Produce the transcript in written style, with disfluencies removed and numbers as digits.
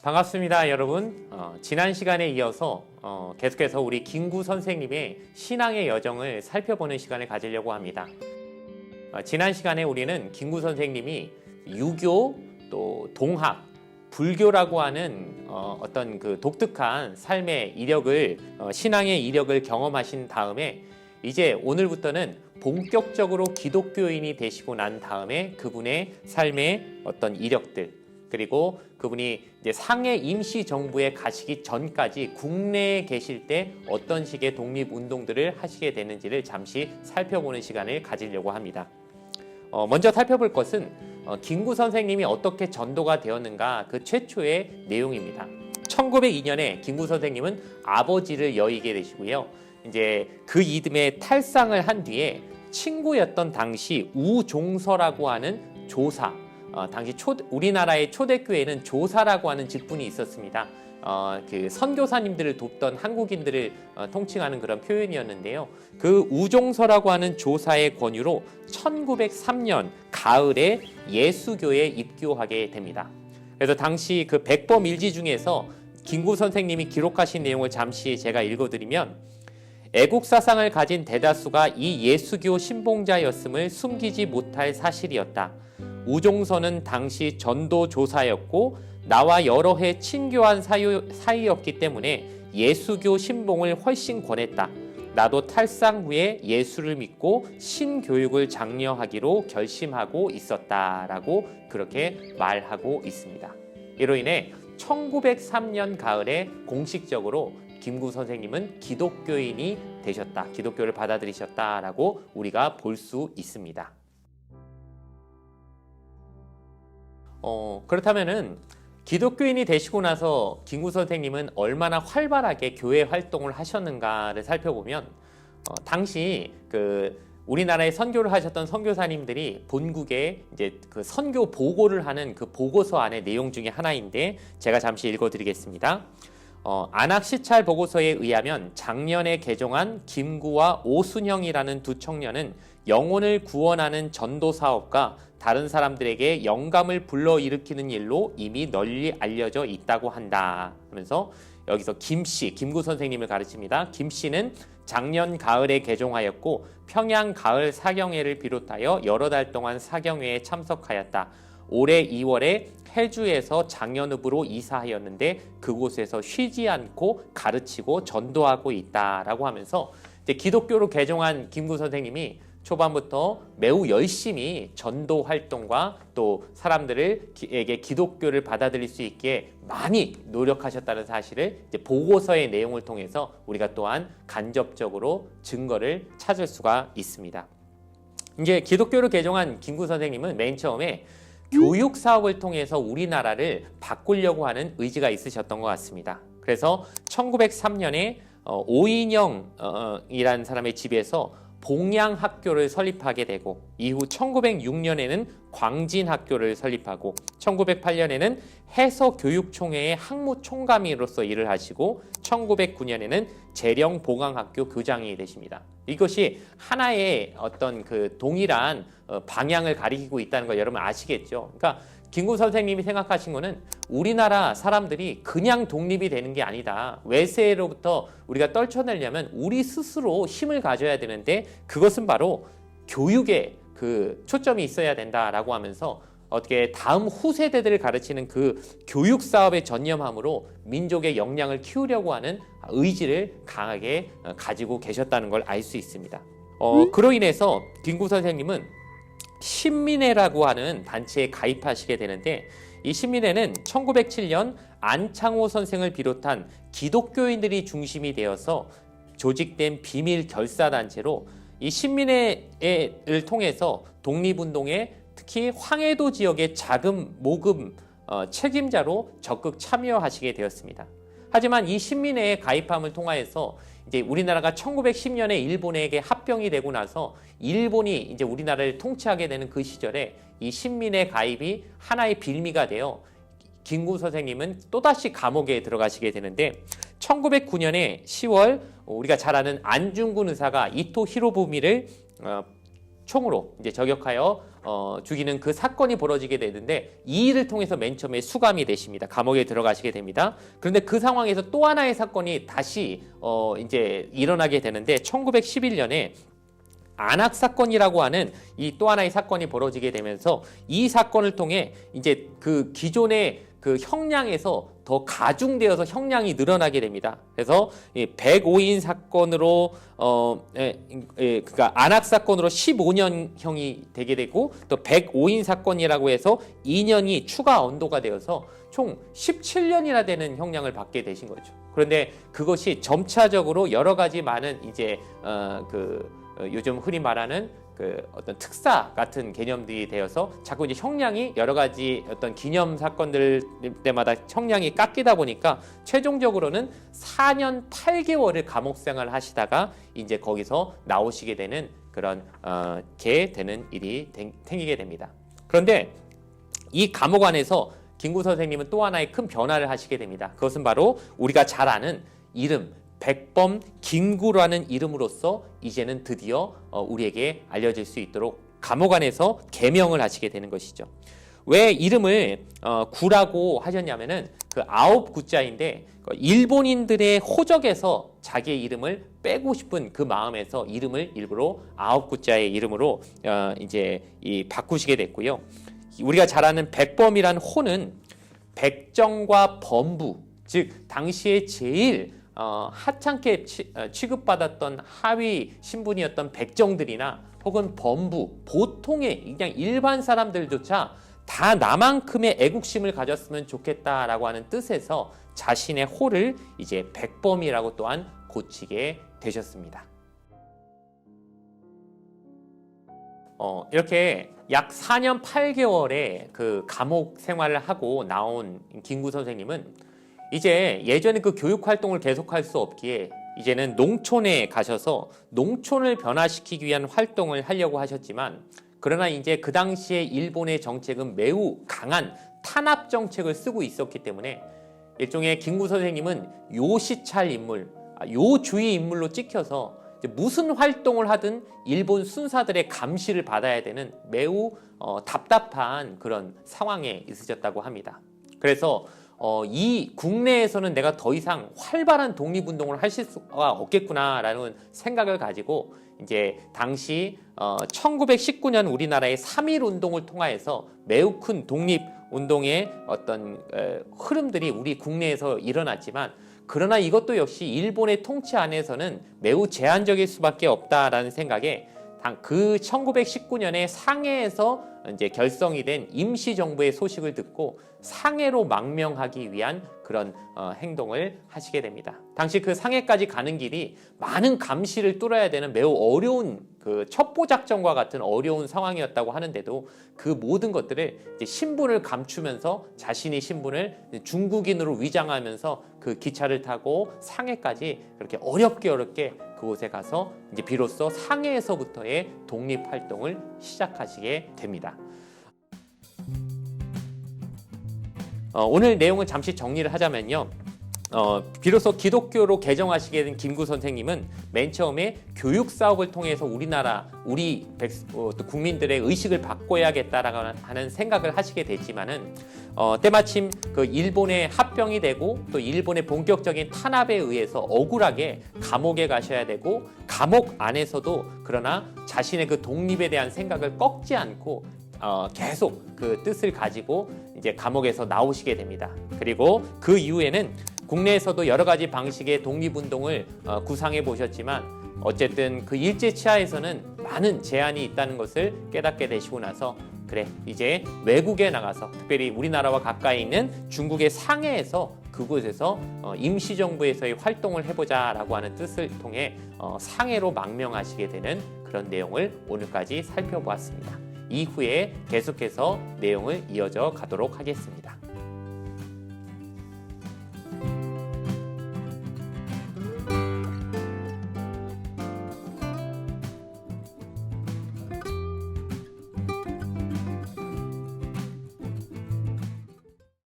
반갑습니다, 여러분. 지난 시간에 이어서 계속해서 우리 김구 선생님의 신앙의 여정을 살펴보는 시간을 가지려고 합니다. 지난 시간에 우리는 김구 선생님이 유교, 또 동학, 불교라고 하는 어떤 그 독특한 삶의 이력을, 신앙의 이력을 경험하신 다음에 이제 오늘부터는 본격적으로 기독교인이 되시고 난 다음에 그분의 삶의 어떤 이력들, 그리고 그분이 이제 상해 임시정부에 가시기 전까지 국내에 계실 때 어떤 식의 독립운동들을 하시게 되는지를 잠시 살펴보는 시간을 가지려고 합니다. 먼저 살펴볼 것은 김구 선생님이 어떻게 전도가 되었는가, 그 최초의 내용입니다. 1902년에 김구 선생님은 아버지를 여의게 되시고요. 이제 그 이듬해 탈상을 한 뒤에 친구였던 당시 우종서라고 하는 조사, 당시 우리나라의 초대교회에는 조사라고 하는 직분이 있었습니다. 그 선교사님들을 돕던 한국인들을 통칭하는 그런 표현이었는데요. 그 우종서라고 하는 조사의 권유로 1903년 가을에 예수교에 입교하게 됩니다. 그래서 당시 그 백범일지 중에서 김구 선생님이 기록하신 내용을 잠시 제가 읽어드리면, 애국사상을 가진 대다수가 이 예수교 신봉자였음을 숨기지 못할 사실이었다. 우종서는 당시 전도조사였고 나와 여러 해 친교한 사이였기 때문에 예수교 신봉을 훨씬 권했다. 나도 탈상 후에 예수를 믿고 신교육을 장려하기로 결심하고 있었다라고 그렇게 말하고 있습니다. 이로 인해 1903년 가을에 공식적으로 김구 선생님은 기독교인이 되셨다, 기독교를 받아들이셨다라고 우리가 볼 수 있습니다. 그렇다면은 기독교인이 되시고 나서 김구 선생님은 얼마나 활발하게 교회 활동을 하셨는가를 살펴보면, 당시 그 우리나라에 선교를 하셨던 선교사님들이 본국에 이제 그 선교 보고를 하는 그 보고서 안의 내용 중에 하나인데 제가 잠시 읽어드리겠습니다. 안학시찰 보고서에 의하면 작년에 개종한 김구와 오순형이라는 두 청년은 영혼을 구원하는 전도 사업과 다른 사람들에게 영감을 불러일으키는 일로 이미 널리 알려져 있다고 한다 하면서, 여기서 김씨, 김구 선생님을 가르칩니다. 김씨는 작년 가을에 개종하였고 평양 가을 사경회를 비롯하여 여러 달 동안 사경회에 참석하였다. 올해 2월에 해주에서 장현읍으로 이사하였는데 그곳에서 쉬지 않고 가르치고 전도하고 있다라고 하면서, 이제 기독교로 개종한 김구 선생님이 초반부터 매우 열심히 전도 활동과 또 사람들에게 기독교를 받아들일 수 있게 많이 노력하셨다는 사실을 이제 보고서의 내용을 통해서 우리가 또한 간접적으로 증거를 찾을 수가 있습니다. 이제 기독교로 개종한 김구 선생님은 맨 처음에 교육 사업을 통해서 우리나라를 바꾸려고 하는 의지가 있으셨던 것 같습니다. 그래서 1903년에 오인영이라는 사람의 집에서 봉양학교를 설립하게 되고, 이후 1906년에는 광진학교를 설립하고 1908년에는 해서교육총회의 학무총감이로서 일을 하시고 1909년에는 재령보강학교 교장이 되십니다. 이것이 하나의 어떤 그 동일한 방향을 가리키고 있다는 걸 여러분 아시겠죠? 그러니까 김구 선생님이 생각하신 거는 우리나라 사람들이 그냥 독립이 되는 게 아니다. 외세로부터 우리가 떨쳐내려면 우리 스스로 힘을 가져야 되는데 그것은 바로 교육에 그 초점이 있어야 된다라고 하면서 어떻게 다음 후세대들을 가르치는 그 교육 사업에 전념함으로 민족의 역량을 키우려고 하는 의지를 강하게 가지고 계셨다는 걸 알 수 있습니다. 그로 인해서 김구 선생님은 신민회라고 하는 단체에 가입하시게 되는데, 이 신민회는 1907년 안창호 선생을 비롯한 기독교인들이 중심이 되어서 조직된 비밀 결사단체로, 이 신민회를 통해서 독립운동에 특히 황해도 지역의 자금 모금 책임자로 적극 참여하시게 되었습니다. 하지만 이 신민회에 가입함을 통하여서 이제 우리나라가 1910년에 일본에게 합병이 되고 나서 일본이 이제 우리나라를 통치하게 되는 그 시절에 이 신민회 가입이 하나의 빌미가 되어 김구 선생님은 또다시 감옥에 들어가시게 되는데, 1909년에 10월 우리가 잘 아는 안중근 의사가 이토 히로부미를 총으로 이제 저격하여 죽이는 그 사건이 벌어지게 되는데 이 일을 통해서 맨 처음에 수감이 되십니다. 감옥에 들어가시게 됩니다. 그런데 그 상황에서 또 하나의 사건이 다시 이제 일어나게 되는데 1911년에 안악 사건이라고 하는 이 또 하나의 사건이 벌어지게 되면서 이 사건을 통해 이제 그 기존의 그 형량에서 더 가중되어서 형량이 늘어나게 됩니다. 그래서 105인 사건으로 그러니까 안악 사건으로 15년형이 되게 되고 또 105인 사건이라고 해서 2년이 추가 언도가 되어서 총 17년이나 되는 형량을 받게 되신 거죠. 그런데 그것이 점차적으로 여러 가지 많은 이제 요즘 흔히 말하는 그 어떤 특사 같은 개념들이 되어서 자꾸 이제 형량이 여러 가지 어떤 기념 사건들 때마다 형량이 깎이다 보니까 최종적으로는 4년 8개월을 감옥 생활을 하시다가 이제 거기서 나오시게 되는 그런 게 되는 일이 생기게 됩니다. 그런데 이 감옥 안에서 김구 선생님은 또 하나의 큰 변화를 하시게 됩니다. 그것은 바로 우리가 잘 아는 이름 백범 김구라는 이름으로서 이제는 드디어 우리에게 알려질 수 있도록 감옥 안에서 계명을 하시게 되는 것이죠. 왜 이름을 구라고 하셨냐면은 그 9구자인데 일본인들의 호적에서 자기의 이름을 빼고 싶은 그 마음에서 이름을 일부러 9구자의 이름으로 이제 바꾸시게 됐고요. 우리가 잘 아는 백범이란 호는 백정과 범부, 즉 당시에 제일 하찮게 취급받았던 하위 신분이었던 백정들이나 혹은 범부, 보통의 그냥 일반 사람들조차 다 나만큼의 애국심을 가졌으면 좋겠다라고 하는 뜻에서 자신의 호를 이제 백범이라고 또한 고치게 되셨습니다. 이렇게 약 4년 8개월의 그 감옥 생활을 하고 나온 김구 선생님은 이제 예전에 그 교육 활동을 계속할 수 없기에 이제는 농촌에 가셔서 농촌을 변화시키기 위한 활동을 하려고 하셨지만 그러나 이제 그 당시에 일본의 정책은 매우 강한 탄압 정책을 쓰고 있었기 때문에 일종의 김구 선생님은 요시찰 인물, 요주의 인물로 찍혀서 무슨 활동을 하든 일본 순사들의 감시를 받아야 되는 매우 답답한 그런 상황에 있으셨다고 합니다. 그래서 이 국내에서는 내가 더 이상 활발한 독립운동을 할 수가 없겠구나라는 생각을 가지고 이제 당시 1919년 우리나라의 3.1운동을 통하여서 매우 큰 독립운동의 어떤 흐름들이 우리 국내에서 일어났지만 그러나 이것도 역시 일본의 통치 안에서는 매우 제한적일 수밖에 없다라는 생각에 그 1919년에 상해에서 이제 결성이 된 임시정부의 소식을 듣고 상해로 망명하기 위한 그런 행동을 하시게 됩니다. 당시 그 상해까지 가는 길이 많은 감시를 뚫어야 되는 매우 어려운 그 첩보작전과 같은 어려운 상황이었다고 하는데도 그 모든 것들을 이제 신분을 감추면서 자신의 신분을 중국인으로 위장하면서 그 기차를 타고 상해까지 그렇게 어렵게 그곳에 가서 이제 비로소 상해에서부터의 독립활동을 시작하시게 됩니다. 오늘 내용을 잠시 정리를 하자면요. 비로소 기독교로 개정하시게 된 김구 선생님은 맨 처음에 교육 사업을 통해서 우리 국민들의 의식을 바꿔야겠다라고 하는 생각을 하시게 됐지만은 때마침 그 일본에 합병이 되고 또 일본의 본격적인 탄압에 의해서 억울하게 감옥에 가셔야 되고 감옥 안에서도 그러나 자신의 그 독립에 대한 생각을 꺾지 않고 계속 그 뜻을 가지고 이제 감옥에서 나오시게 됩니다. 그리고 그 이후에는 국내에서도 여러 가지 방식의 독립운동을 구상해 보셨지만 어쨌든 그 일제치하에서는 많은 제한이 있다는 것을 깨닫게 되시고 나서 그래 이제 외국에 나가서 특별히 우리나라와 가까이 있는 중국의 상해에서 그곳에서 임시정부에서의 활동을 해보자라고 하는 뜻을 통해 상해로 망명하시게 되는 그런 내용을 오늘까지 살펴보았습니다. 이후에 계속해서 내용을 이어져 가도록 하겠습니다.